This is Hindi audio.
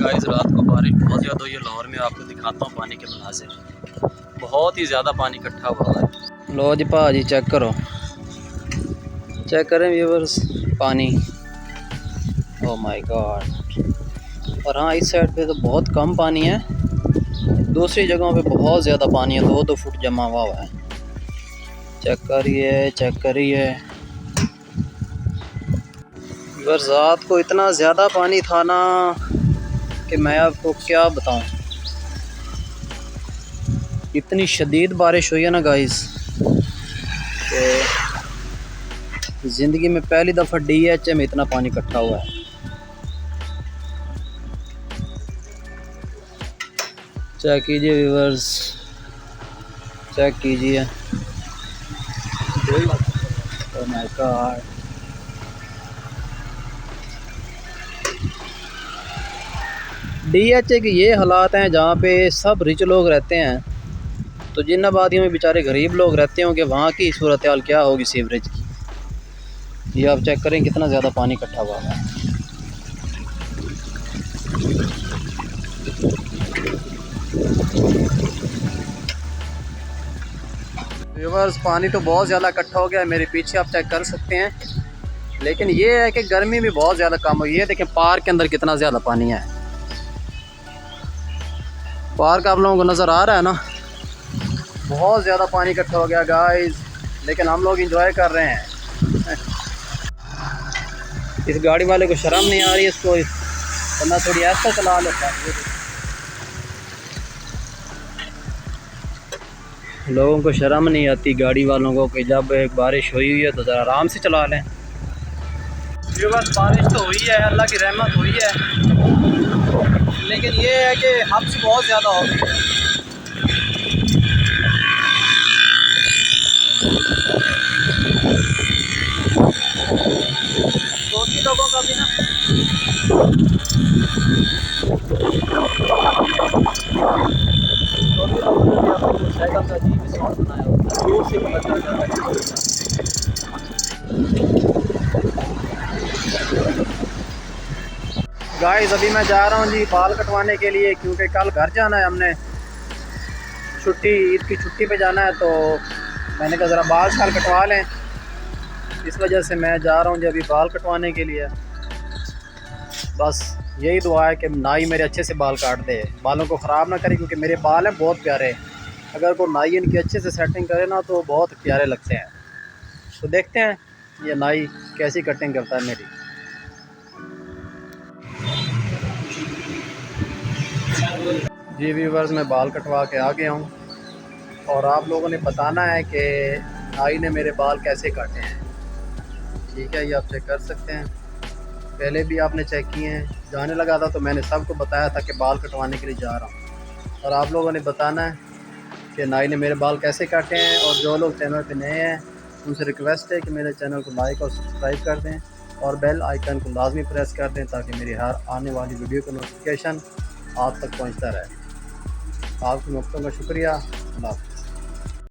गाइस रात को बारिश बहुत ज़्यादा हुई है लाहौर में। आपको दिखाता हूँ पानी के मनाज़िर। बहुत ही ज़्यादा पानी इकट्ठा हुआ है। लो जी भाजी चेक करो, चेक करें व्यूअर्स पानी। Oh my God. और हाँ, इस साइड पे तो बहुत कम पानी है, दूसरी जगहों पे बहुत ज़्यादा पानी है, 2-2 फुट जमा हुआ है। चेक करिए, चेक करिए व्यूअर्स, रात को इतना ज़्यादा पानी था ना कि मैं आपको क्या बताऊं। इतनी शदीद बारिश हुई है ना गाइस कि ज़िंदगी में पहली दफ़ा DH में इतना पानी इकट्ठा हुआ है। चेक कीजिए व्यूअर्स, चेक कीजिए। Oh my God. DH के ये हालात हैं जहाँ पे सब रिच लोग रहते हैं, तो जिन आबादियों में बेचारे गरीब लोग रहते होंगे वहाँ की सूरत हाल क्या होगी सीवरेज की। ये आप चेक करें कितना ज़्यादा पानी इकट्ठा हुआ है। व्यूअर्स, पानी तो बहुत ज़्यादा इकट्ठा हो गया है, मेरे पीछे आप चेक कर सकते हैं। लेकिन ये है कि गर्मी भी बहुत ज़्यादा कम हुई है। देखें पार्क के अंदर कितना ज़्यादा पानी है। पार्क आप लोगों को नज़र आ रहा है ना, बहुत ज़्यादा पानी इकट्ठा हो गया गाइस, लेकिन हम लोग इंजॉय कर रहे हैं। इस गाड़ी वाले को शर्म नहीं आ रही, इसको वरना थोड़ी ऐसा चला लेता है। लोगों को शर्म नहीं आती गाड़ी वालों को कि जब एक बारिश हुई है तो ज़रा आराम से चला लें। ये बस बारिश तो हुई है, अल्लाह की रहमत हुई है, लेकिन ये है कि हद से बहुत ज़्यादा हो गई है। छोटी लोगों का भी ना साइकिल का अजीब साउंड बनाया होता है, दूर से पता चल जाता है। गाइस अभी मैं जा रहा हूँ जी बाल कटवाने के लिए, क्योंकि कल घर जाना है हमने, छुट्टी, ईद की छुट्टी पे जाना है, तो मैंने कहा ज़रा बाल शाल कटवा लें। इस वजह से मैं जा रहा हूँ जी अभी बाल कटवाने के लिए। बस यही दुआ है कि नाई मेरे अच्छे से बाल काट दे, बालों को ख़राब ना करे, क्योंकि मेरे बाल हैं बहुत प्यारे। अगर कोई नाई इनकी अच्छे से सेटिंग करे ना तो बहुत प्यारे लगते हैं। तो देखते हैं ये नाई कैसी कटिंग करता है मेरी। जी व्यूअर्स, मैं बाल कटवा के आ गया हूँ और आप लोगों ने बताना है कि नाई ने मेरे बाल कैसे काटे हैं। ठीक है, ये आप चेक कर सकते हैं, पहले भी आपने चेक किए हैं। जाने लगा था तो मैंने सबको बताया था कि बाल कटवाने के लिए जा रहा हूँ, और आप लोगों ने बताना है कि नाई ने मेरे बाल कैसे काटे हैं। और जो लोग चैनल पे नए हैं उनसे रिक्वेस्ट है कि मेरे चैनल को लाइक और सब्सक्राइब कर दें और बेल आइकन को लाजमी प्रेस कर दें, ताकि मेरी हर आने वाली वीडियो का नोटिफिकेशन आप तक पहुँचता रहे। आपके वक्तों का शुक्रिया। अल्लाह।